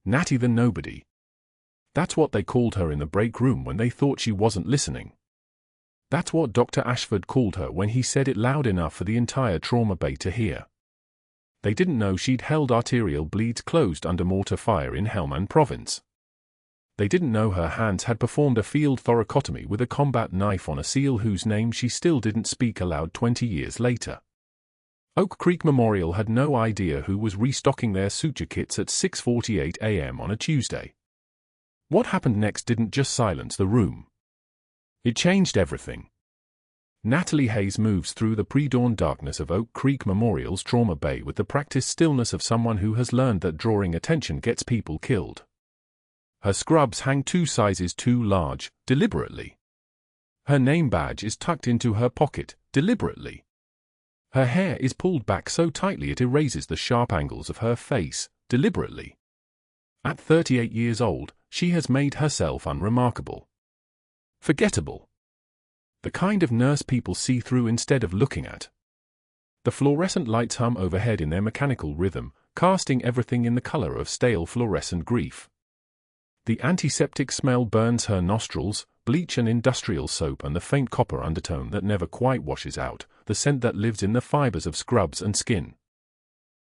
Natty the Nobody. That's what they called her in the break room when they thought she wasn't listening. That's what Dr. Ashford called her when he said it loud enough for the entire trauma bay to hear. They didn't know she'd held arterial bleeds closed under mortar fire in Helmand province. They didn't know her hands had performed a field thoracotomy with a combat knife on a SEAL whose name she still didn't speak aloud 20 years later. Oak Creek Memorial had no idea who was restocking their suture kits at 6:48 a.m. on a Tuesday. What happened next didn't just silence the room. It changed everything. Natalie Hayes moves through the pre-dawn darkness of Oak Creek Memorial's trauma bay with the practiced stillness of someone who has learned that drawing attention gets people killed. Her scrubs hang 2 sizes too large, deliberately. Her name badge is tucked into her pocket, deliberately. Her hair is pulled back so tightly it erases the sharp angles of her face, deliberately. At 38 years old, she has made herself unremarkable. Forgettable. The kind of nurse people see through instead of looking at. The fluorescent lights hum overhead in their mechanical rhythm, casting everything in the color of stale fluorescent grief. The antiseptic smell burns her nostrils, bleach and industrial soap and the faint copper undertone that never quite washes out, the scent that lives in the fibers of scrubs and skin.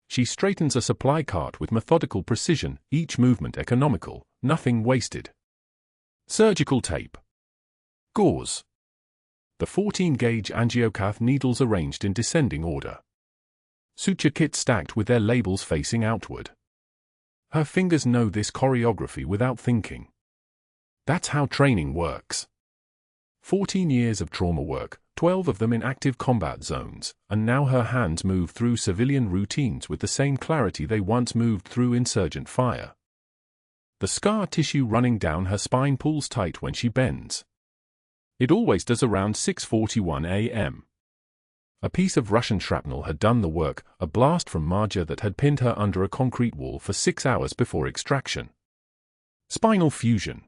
She straightens a supply cart with methodical precision, each movement economical, nothing wasted. Surgical tape. Gauze. The 14-gauge angiocath needles arranged in descending order. Suture kits stacked with their labels facing outward. Her fingers know this choreography without thinking. That's how training works. 14 years of trauma work, 12 of them in active combat zones, and now her hands move through civilian routines with the same clarity they once moved through insurgent fire. The scar tissue running down her spine pulls tight when she bends. It always does around 6:41 a.m. A piece of Russian shrapnel had done the work, a blast from Marjah that had pinned her under a concrete wall for 6 hours before extraction. Spinal fusion.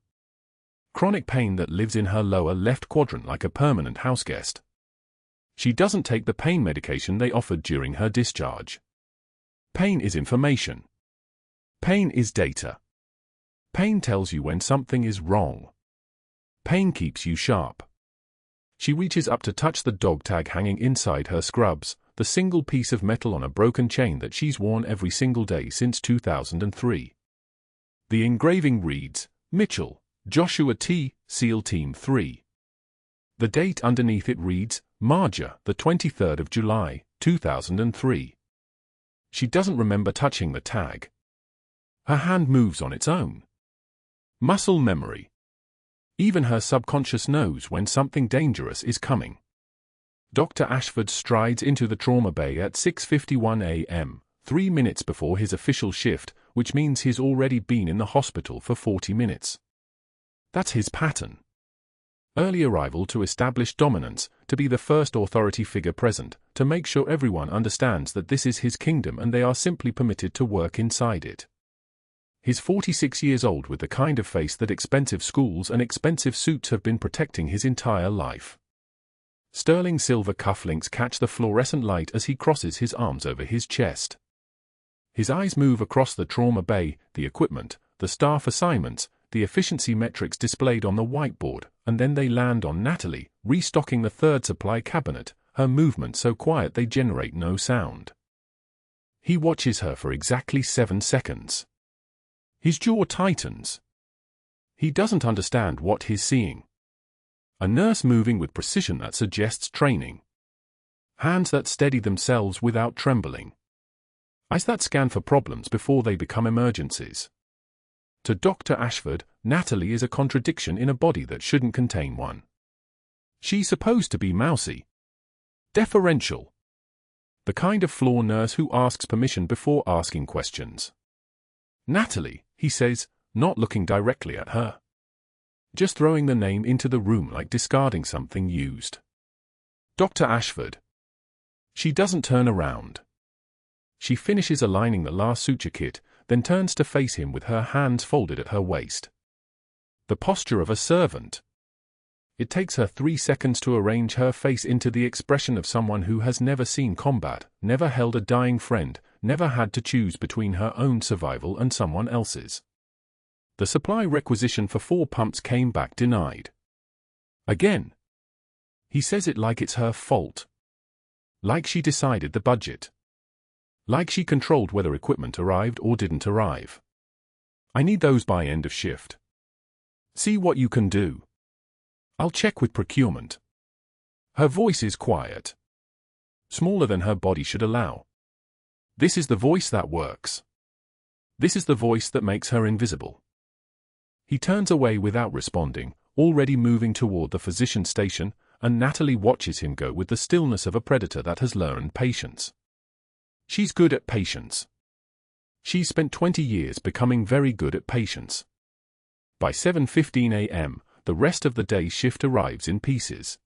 Chronic pain that lives in her lower left quadrant like a permanent houseguest. She doesn't take the pain medication they offered during her discharge. Pain is information. Pain is data. Pain tells you when something is wrong. Pain keeps you sharp. She reaches up to touch the dog tag hanging inside her scrubs, the single piece of metal on a broken chain that she's worn every single day since 2003. The engraving reads, Mitchell, Joshua T., SEAL Team 3. The date underneath it reads, Marjah, the 23rd of July, 2003. She doesn't remember touching the tag. Her hand moves on its own. Muscle memory. Even her subconscious knows when something dangerous is coming. Dr. Ashford strides into the trauma bay at 6:51 a.m., 3 minutes before his official shift, which means he's already been in the hospital for 40 minutes. That's his pattern. Early arrival to establish dominance, to be the first authority figure present, to make sure everyone understands that this is his kingdom and they are simply permitted to work inside it. He's 46 years old with the kind of face that expensive schools and expensive suits have been protecting his entire life. Sterling silver cufflinks catch the fluorescent light as he crosses his arms over his chest. His eyes move across the trauma bay, the equipment, the staff assignments, the efficiency metrics displayed on the whiteboard, and then they land on Natalie, restocking the third supply cabinet, her movements so quiet they generate no sound. He watches her for exactly 7 seconds. His jaw tightens. He doesn't understand what he's seeing. A nurse moving with precision that suggests training. Hands that steady themselves without trembling. Eyes that scan for problems before they become emergencies. To Dr. Ashford, Natalie is a contradiction in a body that shouldn't contain one. She's supposed to be mousy. Deferential. The kind of floor nurse who asks permission before asking questions. Natalie, he says, not looking directly at her. Just throwing the name into the room like discarding something used. Dr. Ashford. She doesn't turn around. She finishes aligning the last suture kit, then turns to face him with her hands folded at her waist. The posture of a servant. It takes her 3 seconds to arrange her face into the expression of someone who has never seen combat, never held a dying friend, never had to choose between her own survival and someone else's. The supply requisition for 4 pumps came back denied. Again. He says it like it's her fault. Like she decided the budget. Like she controlled whether equipment arrived or didn't arrive. I need those by end of shift. See what you can do. I'll check with procurement. Her voice is quiet. Smaller than her body should allow. This is the voice that works. This is the voice that makes her invisible. He turns away without responding, already moving toward the physician station, and Natalie watches him go with the stillness of a predator that has learned patience. She's good at patience. She's spent 20 years becoming very good at patience. By 7:15 a.m., the rest of the day's shift arrives in pieces.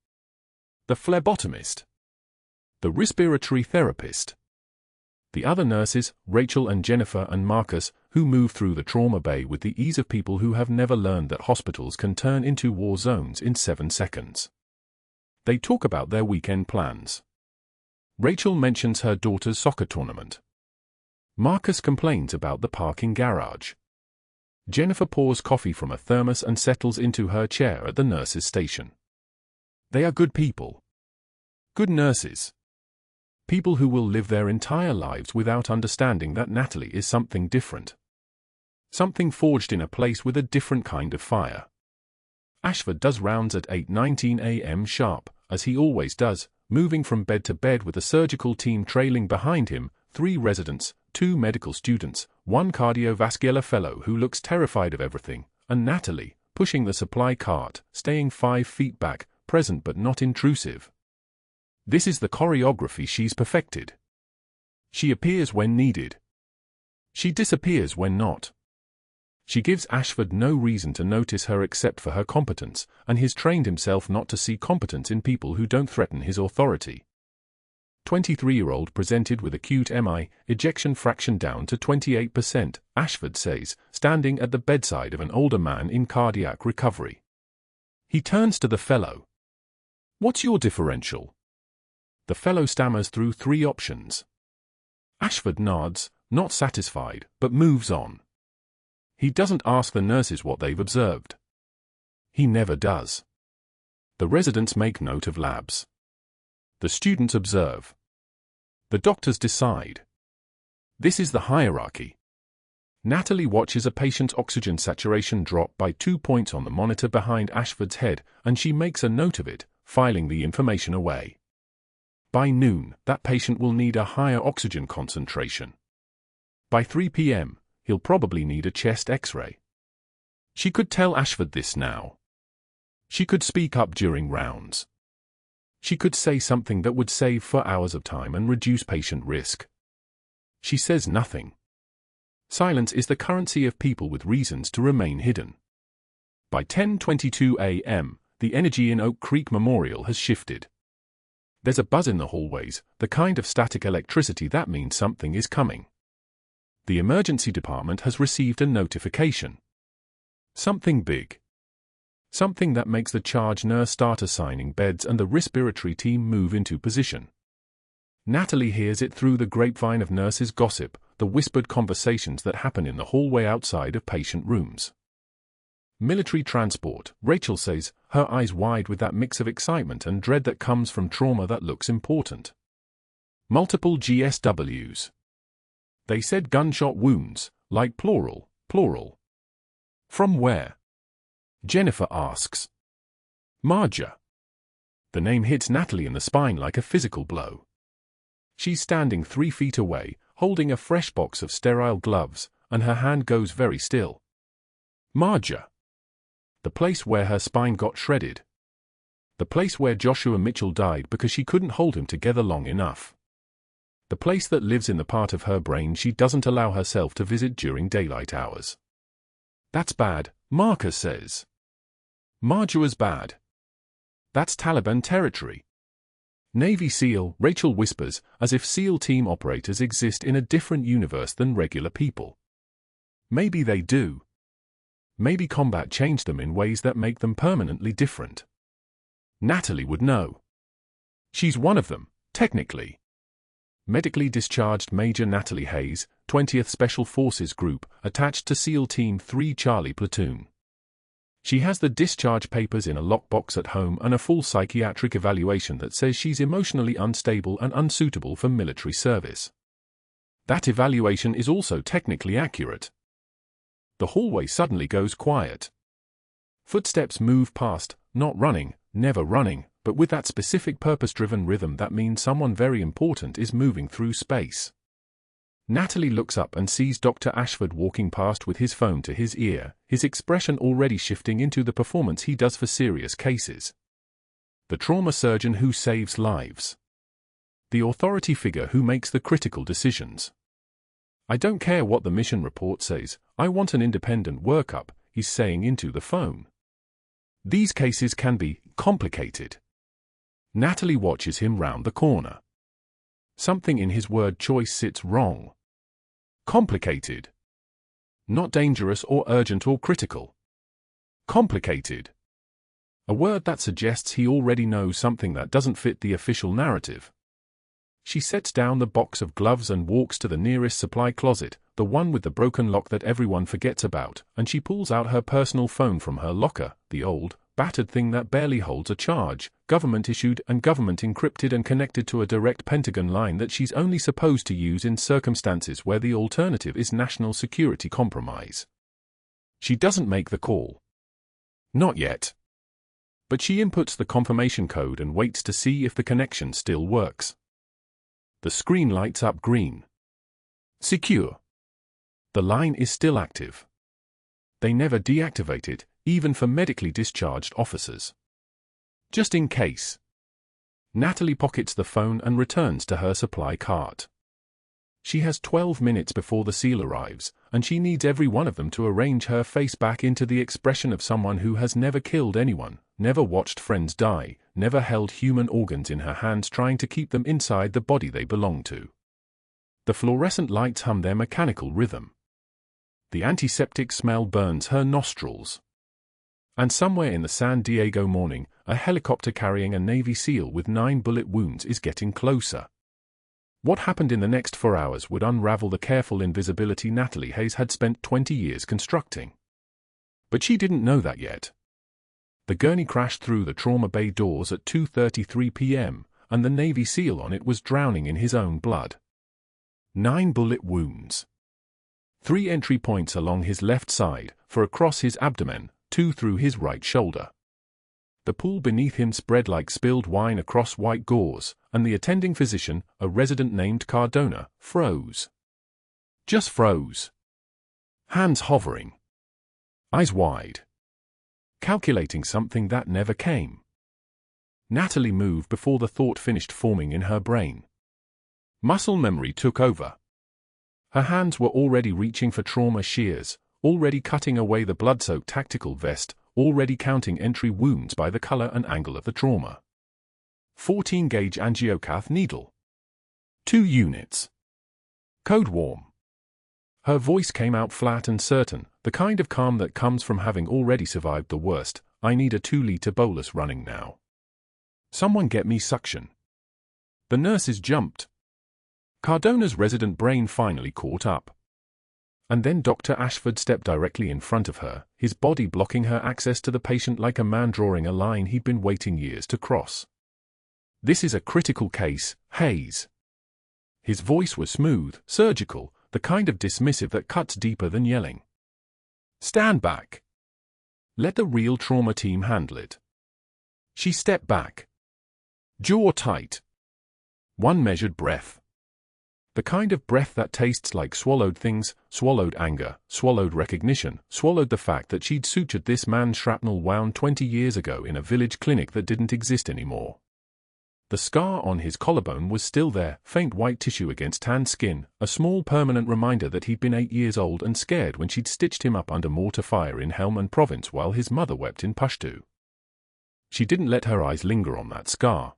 The phlebotomist. The respiratory therapist. The other nurses, Rachel and Jennifer and Marcus, who move through the trauma bay with the ease of people who have never learned that hospitals can turn into war zones in 7 seconds. They talk about their weekend plans. Rachel mentions her daughter's soccer tournament. Marcus complains about the parking garage. Jennifer pours coffee from a thermos and settles into her chair at the nurse's station. They are good people. Good nurses. People who will live their entire lives without understanding that Natalie is something different. Something forged in a place with a different kind of fire. Ashford does rounds at 8:19 a.m. sharp, as he always does, moving from bed to bed with a surgical team trailing behind him, 3 residents, 2 medical students, 1 cardiovascular fellow who looks terrified of everything, and Natalie, pushing the supply cart, staying 5 feet back, present but not intrusive. This is the choreography she's perfected. She appears when needed. She disappears when not. She gives Ashford no reason to notice her except for her competence, and he's trained himself not to see competence in people who don't threaten his authority. 23-year-old presented with acute MI, ejection fraction down to 28%, Ashford says, standing at the bedside of an older man in cardiac recovery. He turns to the fellow. "What's your differential?" The fellow stammers through 3 options. Ashford nods, not satisfied, but moves on. He doesn't ask the nurses what they've observed. He never does. The residents make note of labs. The students observe. The doctors decide. This is the hierarchy. Natalie watches a patient's oxygen saturation drop by 2 points on the monitor behind Ashford's head, and she makes a note of it, filing the information away. By noon, that patient will need a higher oxygen concentration. By 3 p.m., he'll probably need a chest X-ray. She could tell Ashford this now. She could speak up during rounds. She could say something that would save 4 hours of time and reduce patient risk. She says nothing. Silence is the currency of people with reasons to remain hidden. By 10:22 a.m., the energy in Oak Creek Memorial has shifted. There's a buzz in the hallways, the kind of static electricity that means something is coming. The emergency department has received a notification. Something big. Something that makes the charge nurse start assigning beds and the respiratory team move into position. Natalie hears it through the grapevine of nurses' gossip, the whispered conversations that happen in the hallway outside of patient rooms. Military transport, Rachel says, her eyes wide with that mix of excitement and dread that comes from trauma that looks important. Multiple GSWs. They said gunshot wounds, like plural. From where? Jennifer asks. Marjah. The name hits Natalie in the spine like a physical blow. She's standing 3 feet away, holding a fresh box of sterile gloves, and her hand goes very still. Marjah. The place where her spine got shredded. The place where Joshua Mitchell died because she couldn't hold him together long enough. The place that lives in the part of her brain she doesn't allow herself to visit during daylight hours. That's bad, Marcus says. Marjah was bad. That's Taliban territory. Navy SEAL, Rachel whispers, as if SEAL team operators exist in a different universe than regular people. Maybe they do. Maybe combat changed them in ways that make them permanently different. Natalie would know. She's one of them, technically. Medically discharged Major Natalie Hayes, 20th Special Forces Group, attached to SEAL Team 3 Charlie Platoon. She has the discharge papers in a lockbox at home and a full psychiatric evaluation that says she's emotionally unstable and unsuitable for military service. That evaluation is also technically accurate. The hallway suddenly goes quiet. Footsteps move past, not running, never running, but with that specific purpose-driven rhythm that means someone very important is moving through space. Natalie looks up and sees Dr. Ashford walking past with his phone to his ear, his expression already shifting into the performance he does for serious cases. The trauma surgeon who saves lives. The authority figure who makes the critical decisions. "I don't care what the mission report says, I want an independent workup," he's saying into the phone. These cases can be complicated. Natalie watches him round the corner. Something in his word choice sits wrong. Complicated. Not dangerous or urgent or critical. Complicated. A word that suggests he already knows something that doesn't fit the official narrative. She sets down the box of gloves and walks to the nearest supply closet, the one with the broken lock that everyone forgets about, and she pulls out her personal phone from her locker, the old, battered thing that barely holds a charge, government-issued and government-encrypted and connected to a direct Pentagon line that she's only supposed to use in circumstances where the alternative is national security compromise. She doesn't make the call. Not yet. But she inputs the confirmation code and waits to see if the connection still works. The screen lights up green. Secure. The line is still active. They never deactivate it, even for medically discharged officers. Just in case. Natalie pockets the phone and returns to her supply cart. She has 12 minutes before the SEAL arrives, and she needs every one of them to arrange her face back into the expression of someone who has never killed anyone, never watched friends die, never held human organs in her hands trying to keep them inside the body they belong to. The fluorescent lights hum their mechanical rhythm. The antiseptic smell burns her nostrils. And somewhere in the San Diego morning, a helicopter carrying a Navy SEAL with 9 bullet wounds is getting closer. What happened in the next 4 hours would unravel the careful invisibility Natalie Hayes had spent 20 years constructing. But she didn't know that yet. The gurney crashed through the trauma bay doors at 2:33 p.m., and the Navy SEAL on it was drowning in his own blood. 9 bullet wounds. 3 entry points along his left side, 4 across his abdomen, 2 through his right shoulder. The pool beneath him spread like spilled wine across white gauze, and the attending physician, a resident named Cardona, froze. Just froze. Hands hovering. Eyes wide. Calculating something that never came. Natalie moved before the thought finished forming in her brain. Muscle memory took over. Her hands were already reaching for trauma shears, already cutting away the blood-soaked tactical vest, already counting entry wounds by the color and angle of the trauma. 14-gauge angiocath needle. 2 units. Code warm. Her voice came out flat and certain, the kind of calm that comes from having already survived the worst. "I need a 2-liter bolus running now. Someone get me suction." The nurses jumped. Cardona's resident brain finally caught up. And then Dr. Ashford stepped directly in front of her, his body blocking her access to the patient like a man drawing a line he'd been waiting years to cross. "This is a critical case, Hayes." His voice was smooth, surgical, the kind of dismissive that cuts deeper than yelling. "Stand back. Let the real trauma team handle it." She stepped back. Jaw tight. One measured breath. The kind of breath that tastes like swallowed things, swallowed anger, swallowed recognition, swallowed the fact that she'd sutured this man's shrapnel wound 20 years ago in a village clinic that didn't exist anymore. The scar on his collarbone was still there, faint white tissue against tanned skin, a small permanent reminder that he'd been 8 years old and scared when she'd stitched him up under mortar fire in Helmand Province while his mother wept in Pashto. She didn't let her eyes linger on that scar.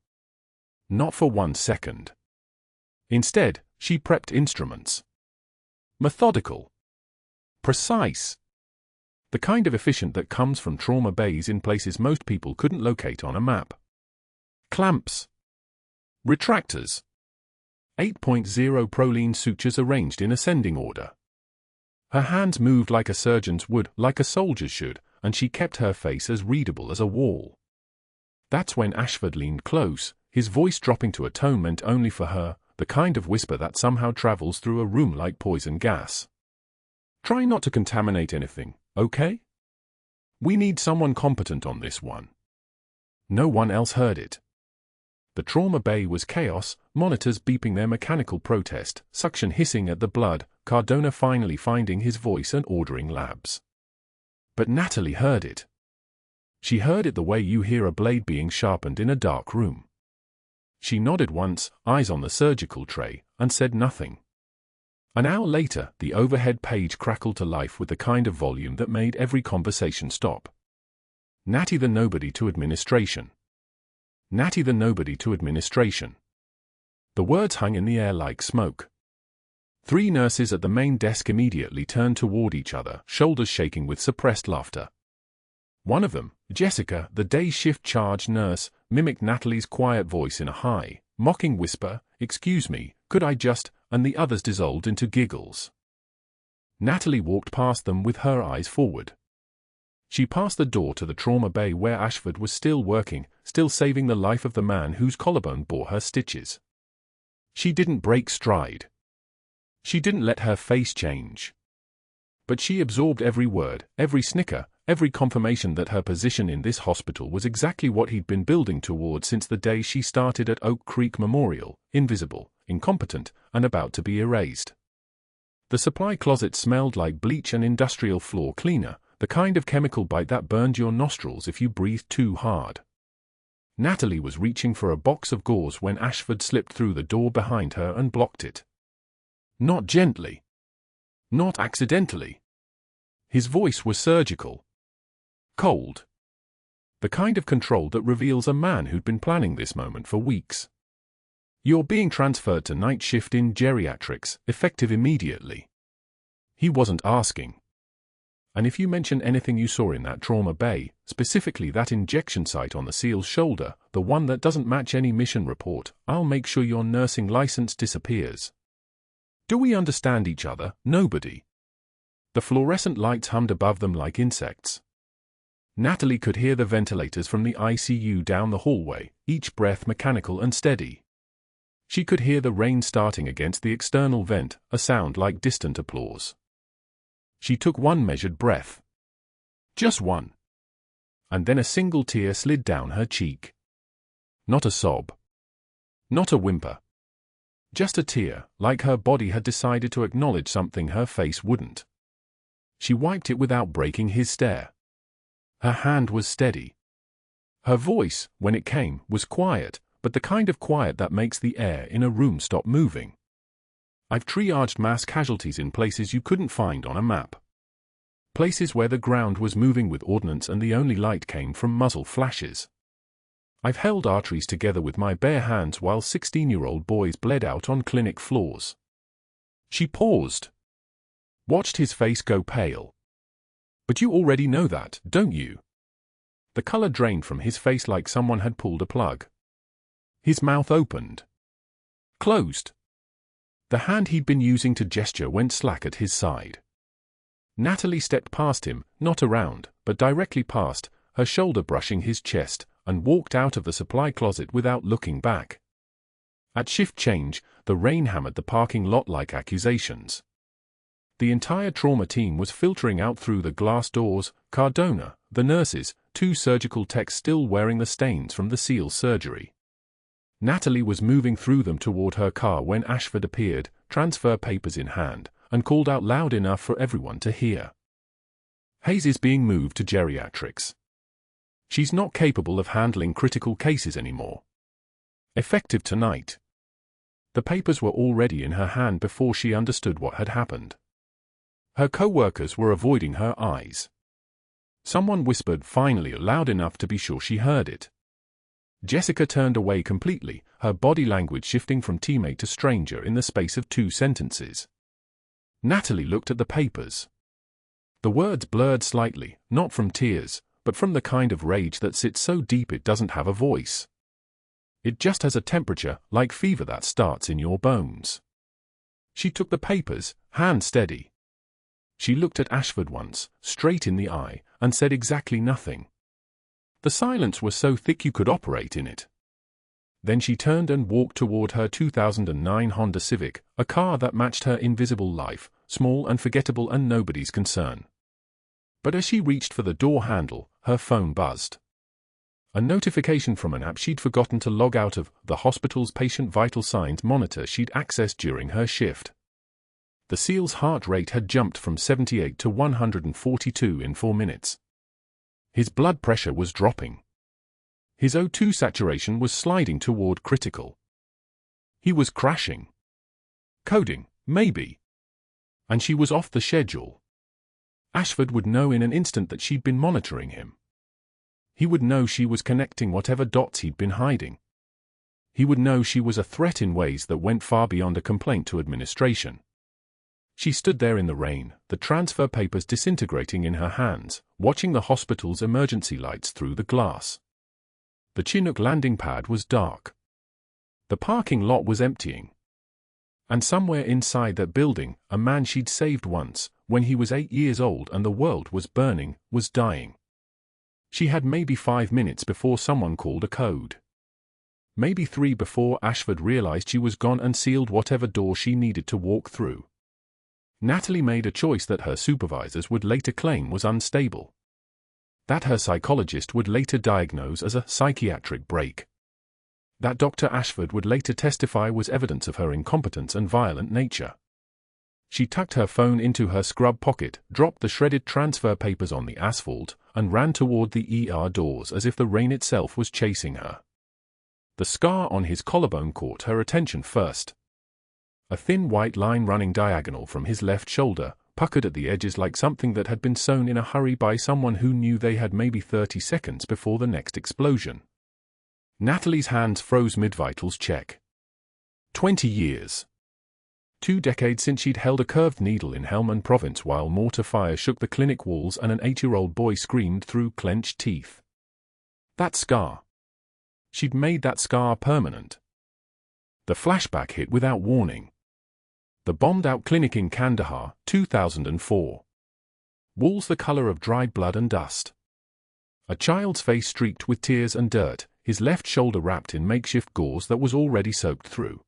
Not for 1 second. Instead, she prepped instruments. Methodical. Precise. The kind of efficient that comes from trauma bays in places most people couldn't locate on a map. Clamps. Retractors. 8.0 Proline sutures arranged in ascending order. Her hands moved like a surgeon's would, like a soldier's should, and she kept her face as readable as a wall. That's when Ashford leaned close, his voice dropping to a tone meant only for her, the kind of whisper that somehow travels through a room like poison gas. Try not to contaminate anything, okay? We need someone competent on this one. No one else heard it. The trauma bay was chaos, monitors beeping their mechanical protest, suction hissing at the blood, Cardona finally finding his voice and ordering labs. But Natalie heard it. She heard it the way you hear a blade being sharpened in a dark room. She nodded once, eyes on the surgical tray, and said nothing. An hour later, the overhead page crackled to life with the kind of volume that made every conversation stop. Natty the nobody to administration. Natty the nobody to administration. The words hung in the air like smoke. 3 nurses at the main desk immediately turned toward each other, shoulders shaking with suppressed laughter. One of them, Jessica, the day shift charge nurse, mimicked Natalie's quiet voice in a high, mocking whisper, "Excuse me, could I just," and the others dissolved into giggles. Natalie walked past them with her eyes forward. She passed the door to the trauma bay where Ashford was still working, still saving the life of the man whose collarbone bore her stitches. She didn't break stride. She didn't let her face change. But she absorbed every word, every snicker, every confirmation that her position in this hospital was exactly what he'd been building toward since the day she started at Oak Creek Memorial, invisible, incompetent, and about to be erased. The supply closet smelled like bleach and industrial floor cleaner, the kind of chemical bite that burned your nostrils if you breathed too hard. Natalie was reaching for a box of gauze when Ashford slipped through the door behind her and blocked it. Not gently. Not accidentally. His voice was surgical. Cold. The kind of control that reveals a man who'd been planning this moment for weeks. You're being transferred to night shift in geriatrics, effective immediately. He wasn't asking. And if you mention anything you saw in that trauma bay, specifically that injection site on the SEAL's shoulder, the one that doesn't match any mission report, I'll make sure your nursing license disappears. Do we understand each other? Nobody. The fluorescent lights hummed above them like insects. Natalie could hear the ventilators from the ICU down the hallway, each breath mechanical and steady. She could hear the rain starting against the external vent, a sound like distant applause. She took one measured breath. Just one. And then a single tear slid down her cheek. Not a sob. Not a whimper. Just a tear, like her body had decided to acknowledge something her face wouldn't. She wiped it without breaking his stare. Her hand was steady. Her voice, when it came, was quiet, but the kind of quiet that makes the air in a room stop moving. I've triaged mass casualties in places you couldn't find on a map. Places where the ground was moving with ordnance and the only light came from muzzle flashes. I've held arteries together with my bare hands while 16-year-old boys bled out on clinic floors. She paused. Watched his face go pale. But you already know that, don't you? The color drained from his face like someone had pulled a plug. His mouth opened. Closed. The hand he'd been using to gesture went slack at his side. Natalie stepped past him, not around, but directly past, her shoulder brushing his chest, and walked out of the supply closet without looking back. At shift change, the rain hammered the parking lot like accusations. The entire trauma team was filtering out through the glass doors, Cardona, the nurses, 2 surgical techs still wearing the stains from the SEAL surgery. Natalie was moving through them toward her car when Ashford appeared, transfer papers in hand, and called out loud enough for everyone to hear. Hayes is being moved to geriatrics. She's not capable of handling critical cases anymore. Effective tonight. The papers were already in her hand before she understood what had happened. Her co-workers were avoiding her eyes. Someone whispered finally loud enough to be sure she heard it. Jessica turned away completely, her body language shifting from teammate to stranger in the space of 2 sentences. Natalie looked at the papers. The words blurred slightly, not from tears, but from the kind of rage that sits so deep it doesn't have a voice. It just has a temperature, like fever, that starts in your bones. She took the papers, hand steady. She looked at Ashford once, straight in the eye, and said exactly nothing. The silence was so thick you could operate in it. Then she turned and walked toward her 2009 Honda Civic, a car that matched her invisible life, small and forgettable and nobody's concern. But as she reached for the door handle, her phone buzzed. A notification from an app she'd forgotten to log out of, the hospital's patient vital signs monitor she'd accessed during her shift. The SEAL's heart rate had jumped from 78 to 142 in 4 minutes. His blood pressure was dropping. His O2 saturation was sliding toward critical. He was crashing. Coding, maybe. And she was off the schedule. Ashford would know in an instant that she'd been monitoring him. He would know she was connecting whatever dots he'd been hiding. He would know she was a threat in ways that went far beyond a complaint to administration. She stood there in the rain, the transfer papers disintegrating in her hands, watching the hospital's emergency lights through the glass. The Chinook landing pad was dark. The parking lot was emptying. And somewhere inside that building, a man she'd saved once, when he was 8 years old and the world was burning, was dying. She had maybe 5 minutes before someone called a code. Maybe 3 before Ashford realized she was gone and sealed whatever door she needed to walk through. Natalie made a choice that her supervisors would later claim was unstable. That her psychologist would later diagnose as a psychiatric break. That Dr. Ashford would later testify was evidence of her incompetence and violent nature. She tucked her phone into her scrub pocket, dropped the shredded transfer papers on the asphalt, and ran toward the ER doors as if the rain itself was chasing her. The scar on his collarbone caught her attention first. A thin white line running diagonal from his left shoulder, puckered at the edges like something that had been sewn in a hurry by someone who knew they had maybe 30 seconds before the next explosion. Natalie's hands froze mid-vitals check. 20 years. 2 decades since she'd held a curved needle in Helmand Province while mortar fire shook the clinic walls and an 8-year-old boy screamed through clenched teeth. That scar. She'd made that scar permanent. The flashback hit without warning. The bombed-out clinic in Kandahar, 2004. Walls the color of dried blood and dust. A child's face streaked with tears and dirt, his left shoulder wrapped in makeshift gauze that was already soaked through.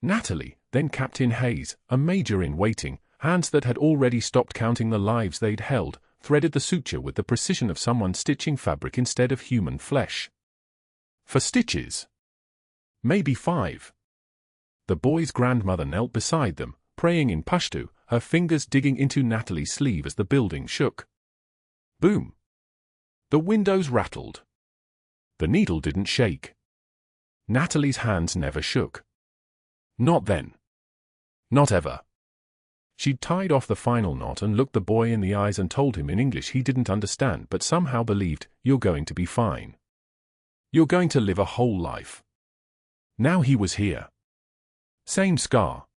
Natalie, then Captain Hayes, a major in waiting, hands that had already stopped counting the lives they'd held, threaded the suture with the precision of someone stitching fabric instead of human flesh. 4 stitches. Maybe 5. The boy's grandmother knelt beside them, praying in Pashto, her fingers digging into Natalie's sleeve as the building shook. Boom. The windows rattled. The needle didn't shake. Natalie's hands never shook. Not then. Not ever. She'd tied off the final knot and looked the boy in the eyes and told him in English he didn't understand but somehow believed, "You're going to be fine. You're going to live a whole life." Now he was here. Same scar.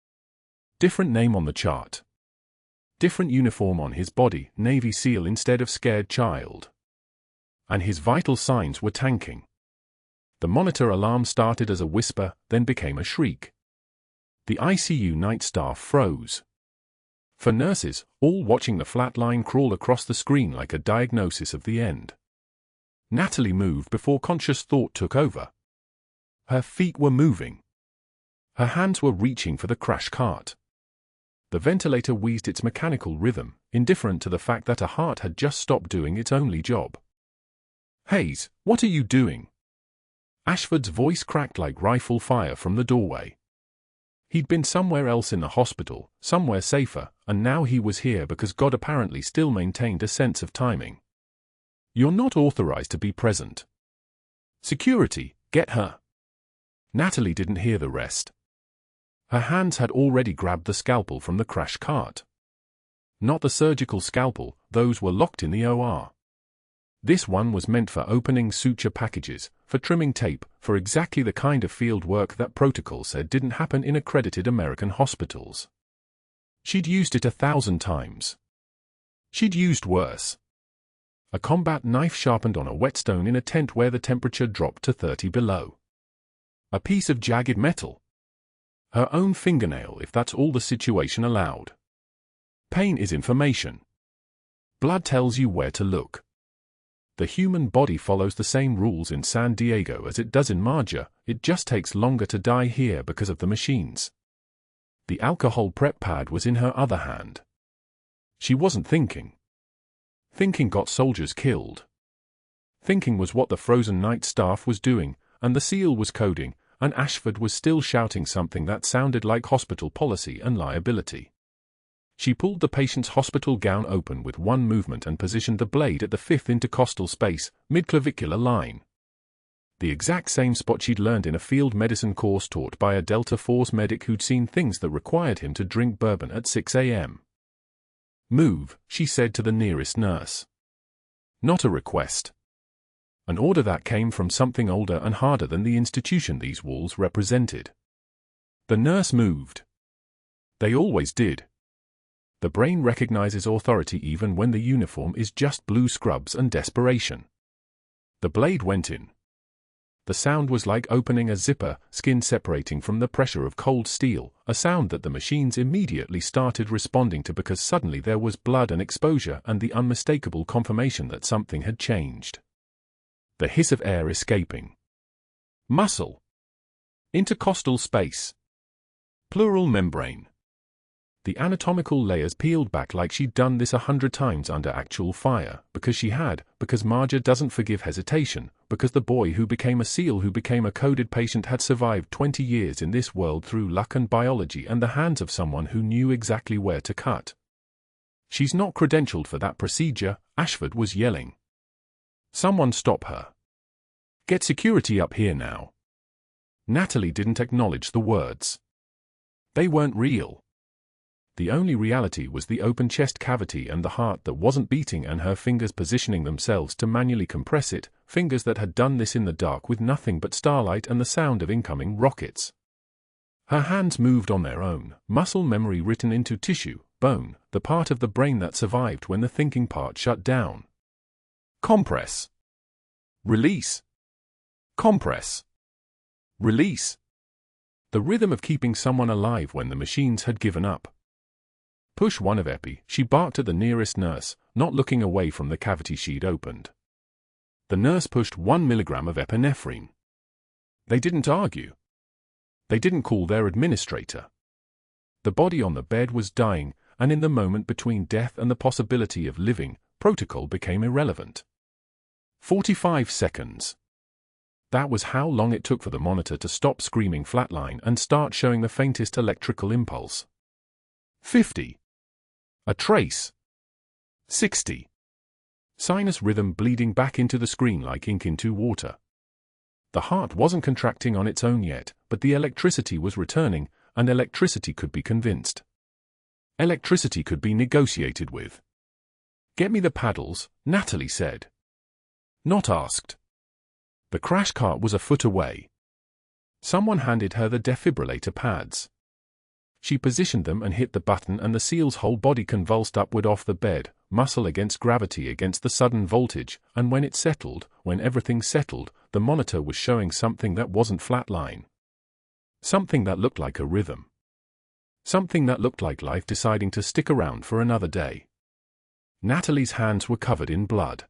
Different name on the chart. Different uniform on his body, Navy SEAL instead of scared child. And his vital signs were tanking. The monitor alarm started as a whisper, then became a shriek. The ICU night staff froze. For nurses, all watching the flat line crawl across the screen like a diagnosis of the end. Natalie moved before conscious thought took over. Her feet were moving. Her hands were reaching for the crash cart. The ventilator wheezed its mechanical rhythm, indifferent to the fact that a heart had just stopped doing its only job. "Hayes, what are you doing?" Ashford's voice cracked like rifle fire from the doorway. He'd been somewhere else in the hospital, somewhere safer, and now he was here because God apparently still maintained a sense of timing. "You're not authorized to be present." "Security, get her." Natalie didn't hear the rest. Her hands had already grabbed the scalpel from the crash cart. Not the surgical scalpel, those were locked in the OR. This one was meant for opening suture packages, for trimming tape, for exactly the kind of field work that protocol said didn't happen in accredited American hospitals. She'd used it 1,000 times. She'd used worse. A combat knife sharpened on a whetstone in a tent where the temperature dropped to 30 below. A piece of jagged metal. Her own fingernail, if that's all the situation allowed. Pain is information. Blood tells you where to look. The human body follows the same rules in San Diego as it does in Marjah, it just takes longer to die here because of the machines. The alcohol prep pad was in her other hand. She wasn't thinking. Thinking got soldiers killed. Thinking was what the Frozen Night staff was doing, and the SEAL was coding, and Ashford was still shouting something that sounded like hospital policy and liability. She pulled the patient's hospital gown open with one movement and positioned the blade at the 5th intercostal space, mid-clavicular line. The exact same spot she'd learned in a field medicine course taught by a Delta Force medic who'd seen things that required him to drink bourbon at 6 a.m. "Move," she said to the nearest nurse. Not a request. An order that came from something older and harder than the institution these walls represented. The nurse moved. They always did. The brain recognizes authority even when the uniform is just blue scrubs and desperation. The blade went in. The sound was like opening a zipper, skin separating from the pressure of cold steel, a sound that the machines immediately started responding to because suddenly there was blood and exposure and the unmistakable confirmation that something had changed. The hiss of air escaping. Muscle. Intercostal space. Pleural membrane. The anatomical layers peeled back like she'd done this 100 times under actual fire, because she had, because Marjah doesn't forgive hesitation, because the boy who became a SEAL who became a coded patient had survived 20 years in this world through luck and biology and the hands of someone who knew exactly where to cut. "She's not credentialed for that procedure," Ashford was yelling. "Someone stop her. Get security up here now." Natalie didn't acknowledge the words. They weren't real. The only reality was the open chest cavity and the heart that wasn't beating and her fingers positioning themselves to manually compress it, fingers that had done this in the dark with nothing but starlight and the sound of incoming rockets. Her hands moved on their own, muscle memory written into tissue, bone, the part of the brain that survived when the thinking part shut down. Compress. Release. Compress. Release. The rhythm of keeping someone alive when the machines had given up. "Push one of epi," she barked at the nearest nurse, not looking away from the cavity she'd opened. The nurse pushed 1 milligram of epinephrine. They didn't argue. They didn't call their administrator. The body on the bed was dying, and in the moment between death and the possibility of living, protocol became irrelevant. 45 seconds. That was how long it took for the monitor to stop screaming flatline and start showing the faintest electrical impulse. 50. A trace. 60. Sinus rhythm bleeding back into the screen like ink into water. The heart wasn't contracting on its own yet, but the electricity was returning, and electricity could be convinced. Electricity could be negotiated with. "Get me the paddles," Natalie said. Not asked. The crash cart was a foot away. Someone handed her the defibrillator pads. She positioned them and hit the button and the SEAL's whole body convulsed upward off the bed, muscle against gravity against the sudden voltage, and when it settled, when everything settled, the monitor was showing something that wasn't flatline. Something that looked like a rhythm. Something that looked like life deciding to stick around for another day. Natalie's hands were covered in blood.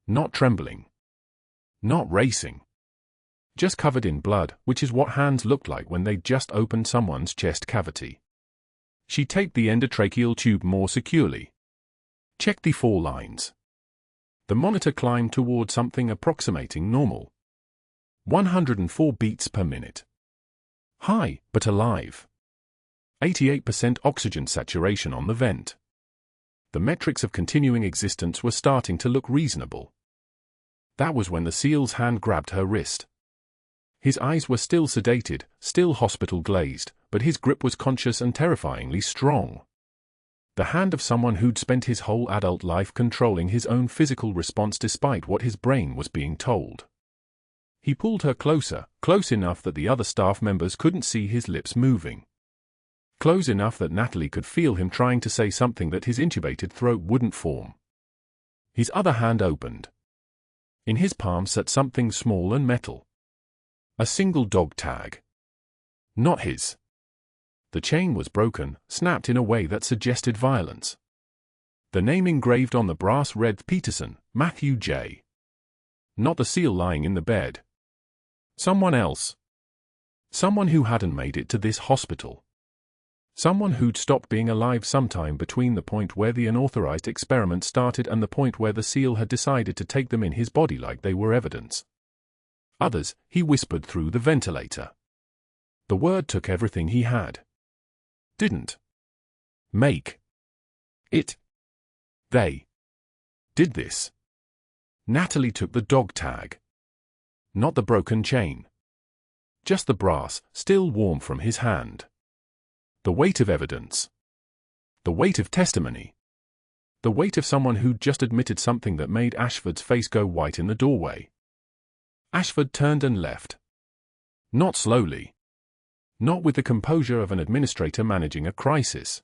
Not trembling. Not racing. Just covered in blood, which is what hands looked like when they'd just opened someone's chest cavity. She taped the endotracheal tube more securely. Checked the 4 lines. The monitor climbed toward something approximating normal. 104 beats per minute. High, but alive. 88% oxygen saturation on the vent. The metrics of continuing existence were starting to look reasonable. That was when the SEAL's hand grabbed her wrist. His eyes were still sedated, still hospital glazed, but his grip was conscious and terrifyingly strong. The hand of someone who'd spent his whole adult life controlling his own physical response despite what his brain was being told. He pulled her closer, close enough that the other staff members couldn't see his lips moving. Close enough that Natalie could feel him trying to say something that his intubated throat wouldn't form. His other hand opened. In his palm sat something small and metal. A single dog tag. Not his. The chain was broken, snapped in a way that suggested violence. The name engraved on the brass read Peterson, Matthew J. Not the seal lying in the bed. Someone else. Someone who hadn't made it to this hospital. Someone who'd stopped being alive sometime between the point where the unauthorized experiment started and the point where the seal had decided to take them in his body like they were evidence. Others, he whispered through the ventilator. The word took everything he had. Didn't make it. They did this. Natalie took the dog tag. Not the broken chain. Just the brass, still warm from his hand. The weight of evidence. The weight of testimony. The weight of someone who'd just admitted something that made Ashford's face go white in the doorway. Ashford turned and left. Not slowly. Not with the composure of an administrator managing a crisis.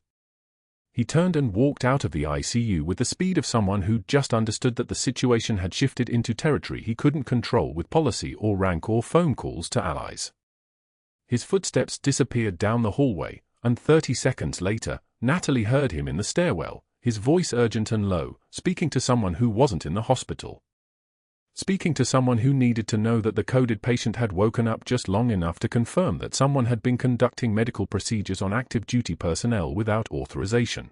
He turned and walked out of the ICU with the speed of someone who'd just understood that the situation had shifted into territory he couldn't control with policy or rank or phone calls to allies. His footsteps disappeared down the hallway, and 30 seconds later, Natalie heard him in the stairwell, his voice urgent and low, speaking to someone who wasn't in the hospital. Speaking to someone who needed to know that the coded patient had woken up just long enough to confirm that someone had been conducting medical procedures on active duty personnel without authorization.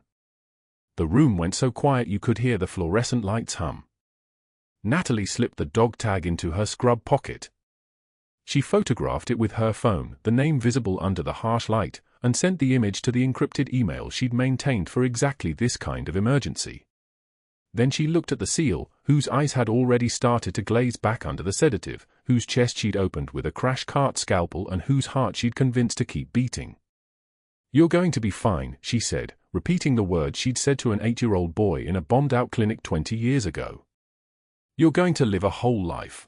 The room went so quiet you could hear the fluorescent lights hum. Natalie slipped the dog tag into her scrub pocket. She photographed it with her phone, the name visible under the harsh light, and sent the image to the encrypted email she'd maintained for exactly this kind of emergency. Then she looked at the seal, whose eyes had already started to glaze back under the sedative, whose chest she'd opened with a crash cart scalpel and whose heart she'd convinced to keep beating. "You're going to be fine," she said, repeating the words she'd said to an 8-year-old boy in a bombed-out clinic 20 years ago. "You're going to live a whole life."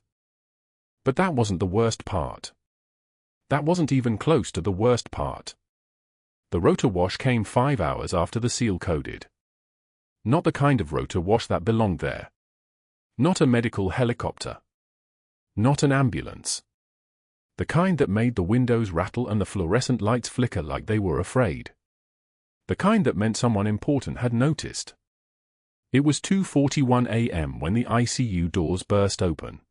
But that wasn't the worst part. That wasn't even close to the worst part. The rotor wash came 5 hours after the seal coded. Not the kind of rotor wash that belonged there. Not a medical helicopter. Not an ambulance. The kind that made the windows rattle and the fluorescent lights flicker like they were afraid. The kind that meant someone important had noticed. It was 2:41 a.m. when the ICU doors burst open.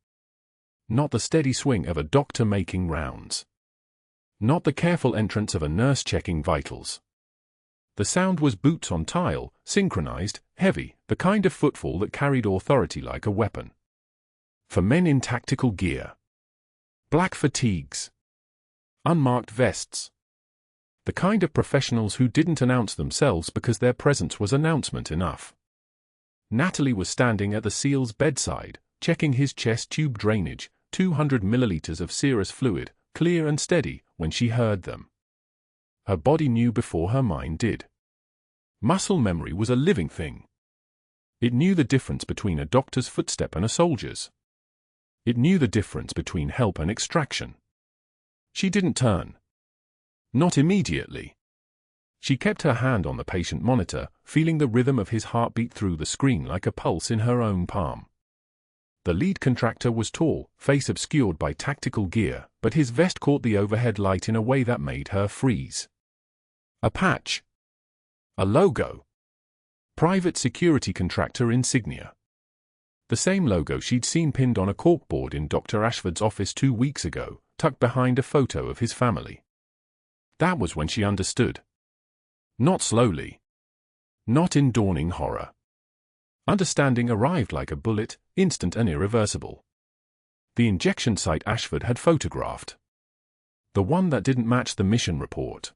Not the steady swing of a doctor making rounds. Not the careful entrance of a nurse checking vitals. The sound was boots on tile, synchronized, heavy, the kind of footfall that carried authority like a weapon. For men in tactical gear. Black fatigues. Unmarked vests. The kind of professionals who didn't announce themselves because their presence was announcement enough. Natalie was standing at the seal's bedside, checking his chest tube drainage, 200 milliliters of serous fluid, clear and steady, when she heard them. Her body knew before her mind did. Muscle memory was a living thing. It knew the difference between a doctor's footstep and a soldier's. It knew the difference between help and extraction. She didn't turn. Not immediately. She kept her hand on the patient monitor, feeling the rhythm of his heartbeat through the screen like a pulse in her own palm. The lead contractor was tall, face obscured by tactical gear, but his vest caught the overhead light in a way that made her freeze. A patch. A logo. Private security contractor insignia. The same logo she'd seen pinned on a corkboard in Dr. Ashford's office 2 weeks ago, tucked behind a photo of his family. That was when she understood. Not slowly. Not in dawning horror. Understanding arrived like a bullet, instant and irreversible. The injection site Ashford had photographed. The one that didn't match the mission report.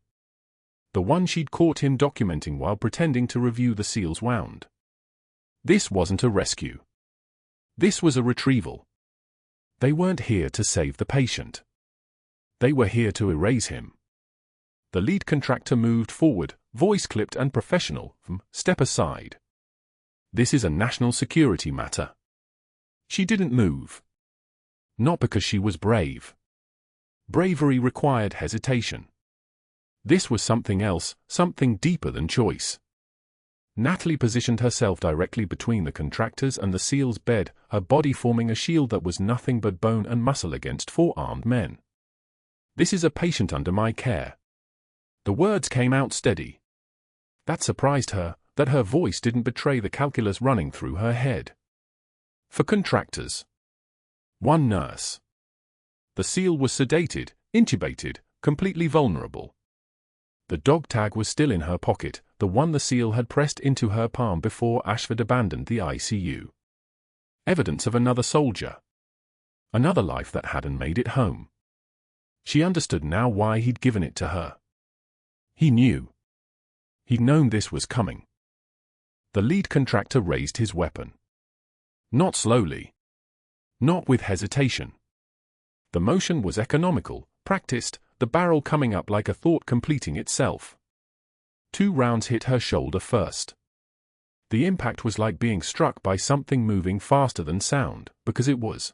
The one she'd caught him documenting while pretending to review the seal's wound. This wasn't a rescue. This was a retrieval. They weren't here to save the patient. They were here to erase him. The lead contractor moved forward, voice clipped and professional, "Step aside. This is a national security matter." She didn't move. Not because she was brave. Bravery required hesitation. This was something else, something deeper than choice. Natalie positioned herself directly between the contractors and the seal's bed, her body forming a shield that was nothing but bone and muscle against 4 armed men. This is a patient under my care. The words came out steady. That surprised her, that her voice didn't betray the calculus running through her head. For contractors. 1 nurse. The seal was sedated, intubated, completely vulnerable. The dog tag was still in her pocket, the one the seal had pressed into her palm before Ashford abandoned the ICU. Evidence of another soldier. Another life that hadn't made it home. She understood now why he'd given it to her. He knew. He'd known this was coming. The lead contractor raised his weapon. Not slowly. Not with hesitation. The motion was economical, practiced, the barrel coming up like a thought completing itself. 2 rounds hit her shoulder first. The impact was like being struck by something moving faster than sound, because it was.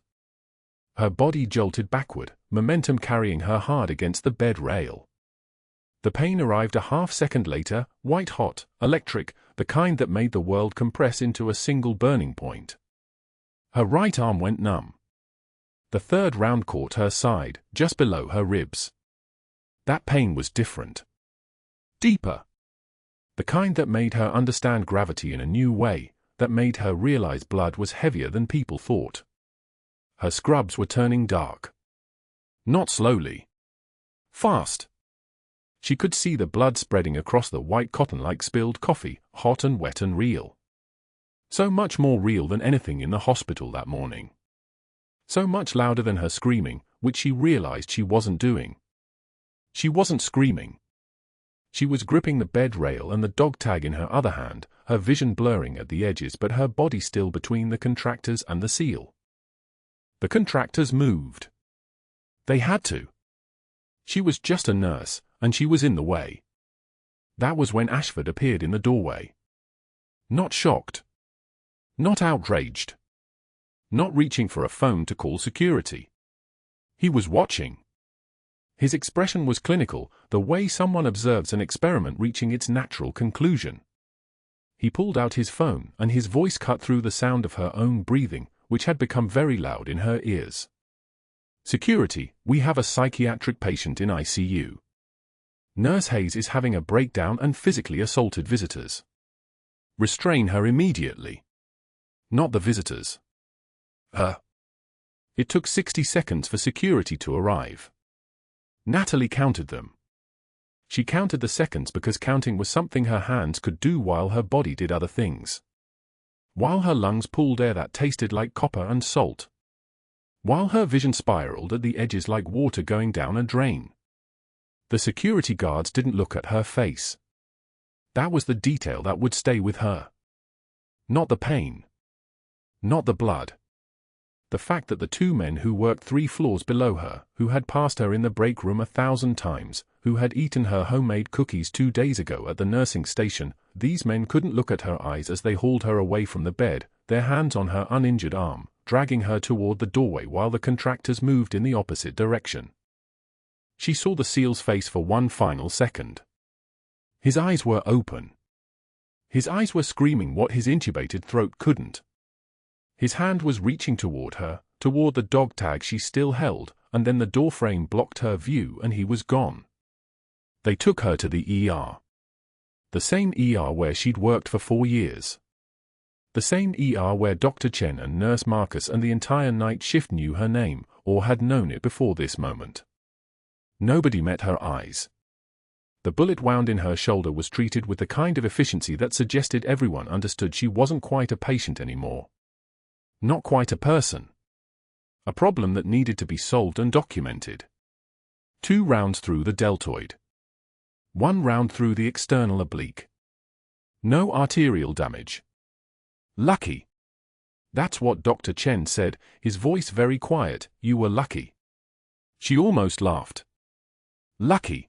Her body jolted backward, momentum carrying her hard against the bed rail. The pain arrived a half-second later, white-hot, electric, the kind that made the world compress into a single burning point. Her right arm went numb. The 3rd round caught her side, just below her ribs. That pain was different. Deeper. The kind that made her understand gravity in a new way, that made her realize blood was heavier than people thought. Her scrubs were turning dark. Not slowly. Fast. She could see the blood spreading across the white cotton like spilled coffee, hot and wet and real. So much more real than anything in the hospital that morning. So much louder than her screaming, which she realized she wasn't doing. She wasn't screaming. She was gripping the bed rail and the dog tag in her other hand, her vision blurring at the edges but her body still between the contractors and the seal. The contractors moved. They had to. She was just a nurse, and she was in the way. That was when Ashford appeared in the doorway. Not shocked. Not outraged. Not reaching for a phone to call security. He was watching. His expression was clinical, the way someone observes an experiment reaching its natural conclusion. He pulled out his phone, and his voice cut through the sound of her own breathing, which had become very loud in her ears. Security, we have a psychiatric patient in ICU. Nurse Hayes is having a breakdown and physically assaulted visitors. Restrain her immediately. Not the visitors. Her. It took 60 seconds for security to arrive. Natalie counted them. She counted the seconds because counting was something her hands could do while her body did other things. While her lungs pulled air that tasted like copper and salt. While her vision spiraled at the edges like water going down a drain. The security guards didn't look at her face. That was the detail that would stay with her. Not the pain. Not the blood. The fact that the 2 men who worked 3 floors below her, who had passed her in the break room 1,000 times, who had eaten her homemade cookies 2 days ago at the nursing station, these men couldn't look at her eyes as they hauled her away from the bed, their hands on her uninjured arm, dragging her toward the doorway while the contractors moved in the opposite direction. She saw the seal's face for one final second. His eyes were open. His eyes were screaming what his intubated throat couldn't. His hand was reaching toward her, toward the dog tag she still held, and then the doorframe blocked her view and he was gone. They took her to the ER. The same ER where she'd worked for 4 years. The same ER where Dr. Chen and Nurse Marcus and the entire night shift knew her name, or had known it before this moment. Nobody met her eyes. The bullet wound in her shoulder was treated with the kind of efficiency that suggested everyone understood she wasn't quite a patient anymore. Not quite a person. A problem that needed to be solved and documented. 2 rounds through the deltoid. 1 round through the external oblique. No arterial damage. Lucky. That's what Dr. Chen said, his voice very quiet. You were lucky. She almost laughed. Lucky.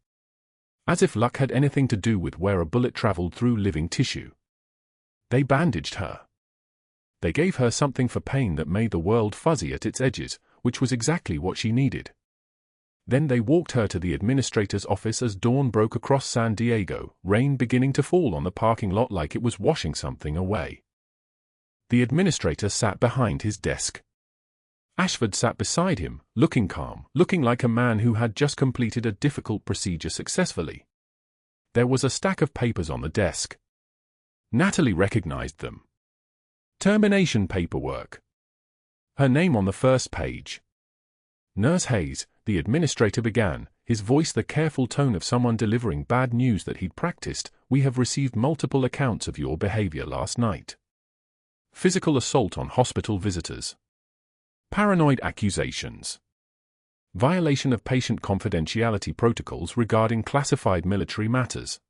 As if luck had anything to do with where a bullet traveled through living tissue. They bandaged her. They gave her something for pain that made the world fuzzy at its edges, which was exactly what she needed. Then they walked her to the administrator's office as dawn broke across San Diego, rain beginning to fall on the parking lot like it was washing something away. The administrator sat behind his desk. Ashford sat beside him, looking calm, looking like a man who had just completed a difficult procedure successfully. There was a stack of papers on the desk. Natalie recognized them. Termination paperwork. Her name on the first page. Nurse Hayes, the administrator began, his voice the careful tone of someone delivering bad news that he'd practiced. We have received multiple accounts of your behavior last night. Physical assault on hospital visitors. Paranoid accusations. Violation of patient confidentiality protocols regarding classified military matters.